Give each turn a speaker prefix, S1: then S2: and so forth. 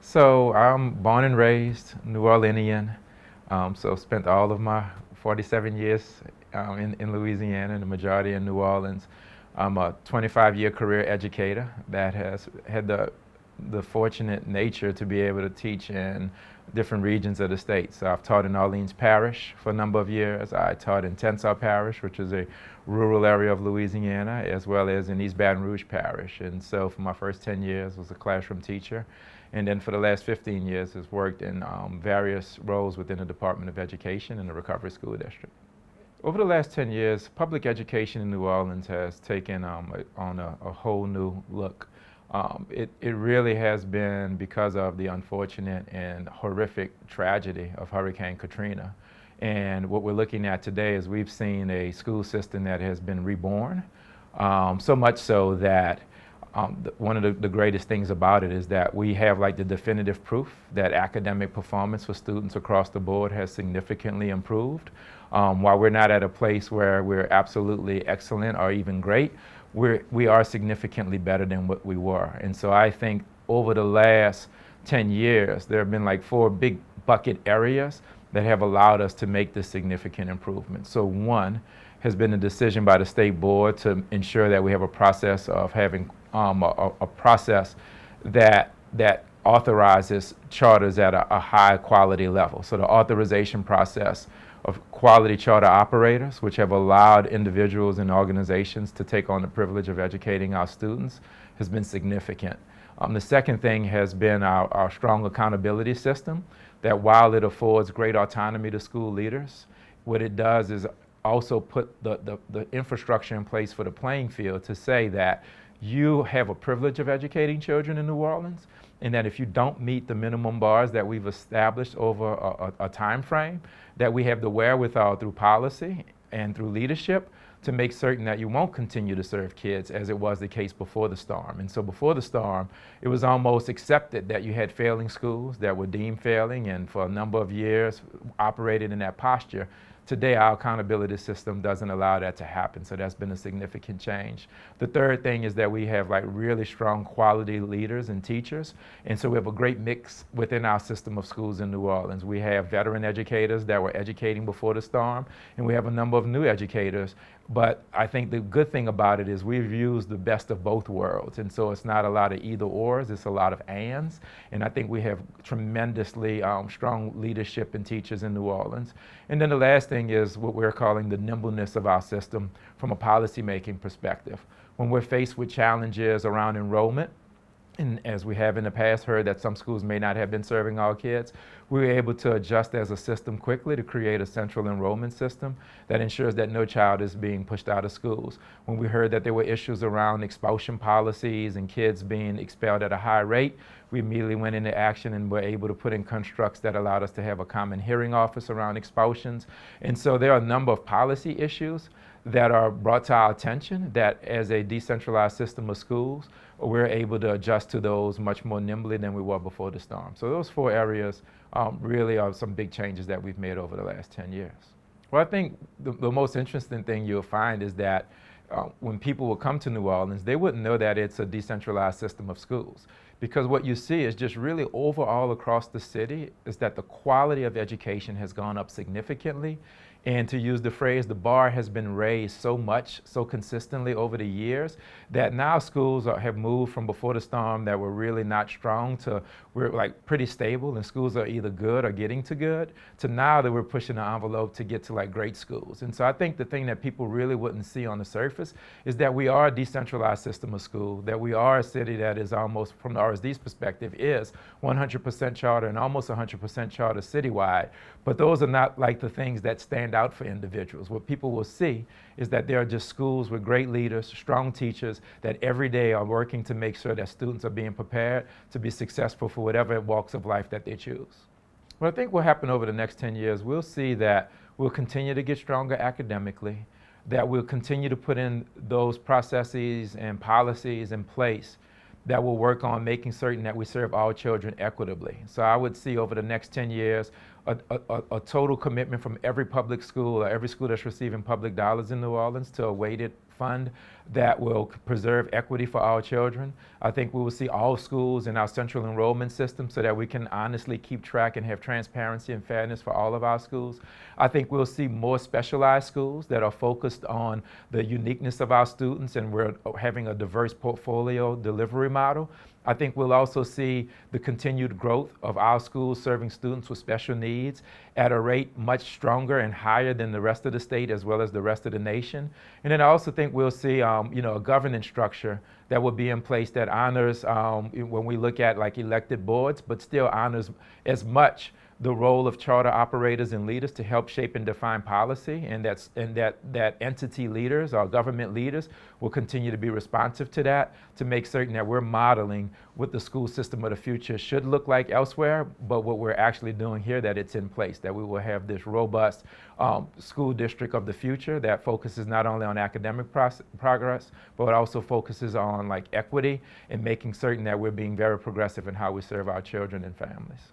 S1: So I'm born and raised New Orleanian. So spent all of my 47 years in Louisiana, and the majority in New Orleans. I'm a 25-year career educator that has had the fortunate nature to be able to teach in different regions of the state. So I've taught in Orleans Parish for a number of years. I taught in Tensar Parish, which is a rural area of Louisiana, as well as in East Baton Rouge Parish. And so for my first 10 years, I was a classroom teacher. And then for the last 15 years, has worked in various roles within the Department of Education in the Recovery School District. Over the last 10 years, public education in New Orleans has taken on a whole new look. It really has been because of the unfortunate and horrific tragedy of Hurricane Katrina. And what we're looking at today is we've seen a school system that has been reborn, so much so that one of the greatest things about it is that we have like the definitive proof that academic performance for students across the board has significantly improved. While we're not at a place where we're absolutely excellent or even great, we are significantly better than what we were. And so I think over the last 10 years, there have been like 4 big bucket areas that have allowed us to make this significant improvement. So one has been a decision by the state board to ensure that we have a process of having a process that authorizes charters at a high quality level. So the authorization process of quality charter operators, which have allowed individuals and organizations to take on the privilege of educating our students, has been significant. The second thing has been our strong accountability system, that while it affords great autonomy to school leaders, what it does is also put the infrastructure in place for the playing field to say that you have a privilege of educating children in New Orleans, and that if you don't meet the minimum bars that we've established over a time frame, that we have the wherewithal through policy and through leadership to make certain that you won't continue to serve kids as it was the case before the storm. And so before the storm, it was almost accepted that you had failing schools that were deemed failing, and for a number of years operated in that posture. Today, our accountability system doesn't allow that to happen, so that's been a significant change. The third thing is that we have like really strong quality leaders and teachers, and so we have a great mix within our system of schools in New Orleans. We have veteran educators that were educating before the storm, and we have a number of new educators. But I think the good thing about it is we've used the best of both worlds, and so it's not a lot of either ors, it's a lot of ands. And I think we have tremendously strong leadership and teachers in New Orleans. And then the last thing is what we're calling the nimbleness of our system from a policymaking perspective. When we're faced with challenges around enrollment, and as we have in the past heard that some schools may not have been serving all kids, we were able to adjust as a system quickly to create a central enrollment system that ensures that no child is being pushed out of schools. When we heard that there were issues around expulsion policies and kids being expelled at a high rate, we immediately went into action and were able to put in constructs that allowed us to have a common hearing office around expulsions. And so there are a number of policy issues that are brought to our attention that as a decentralized system of schools, we're able to adjust to those much more nimbly than we were before the storm. So those 4 areas really are some big changes that we've made over the last 10 years. Well, I think the most interesting thing you'll find is that when people will come to New Orleans, they wouldn't know that it's a decentralized system of schools. Because what you see is just really overall across the city is that the quality of education has gone up significantly. And to use the phrase, the bar has been raised so much, so consistently over the years, that now schools have moved from before the storm that were really not strong to we're like pretty stable, and schools are either good or getting to good, to now that we're pushing the envelope to get to like great schools. And so I think the thing that people really wouldn't see on the surface is that we are a decentralized system of school, that we are a city that is almost, from the RSD's perspective, is 100% charter and almost 100% charter citywide. But those are not like the things that stand out for individuals. What people will see is that there are just schools with great leaders, strong teachers that every day are working to make sure that students are being prepared to be successful for whatever walks of life that they choose. What I think will happen over the next 10 years, we'll see that we'll continue to get stronger academically, that we'll continue to put in those processes and policies in place that will work on making certain that we serve all children equitably. So I would see over the next 10 years a total commitment from every public school or every school that's receiving public dollars in New Orleans to a weighted fund that will preserve equity for our children. I think we will see all schools in our central enrollment system so that we can honestly keep track and have transparency and fairness for all of our schools. I think we'll see more specialized schools that are focused on the uniqueness of our students, and we're having a diverse portfolio delivery model. I think we'll also see the continued growth of our schools serving students with special needs at a rate much stronger and higher than the rest of the state as well as the rest of the nation. And then I also think we'll see a governance structure that will be in place that honors, when we look at like elected boards, but still honors as much the role of charter operators and leaders to help shape and define policy, and that entity leaders or government leaders will continue to be responsive to that, to make certain that we're modeling what the school system of the future should look like elsewhere, but what we're actually doing here, that it's in place, that we will have this robust school district of the future that focuses not only on academic progress, but also focuses on like equity and making certain that we're being very progressive in how we serve our children and families.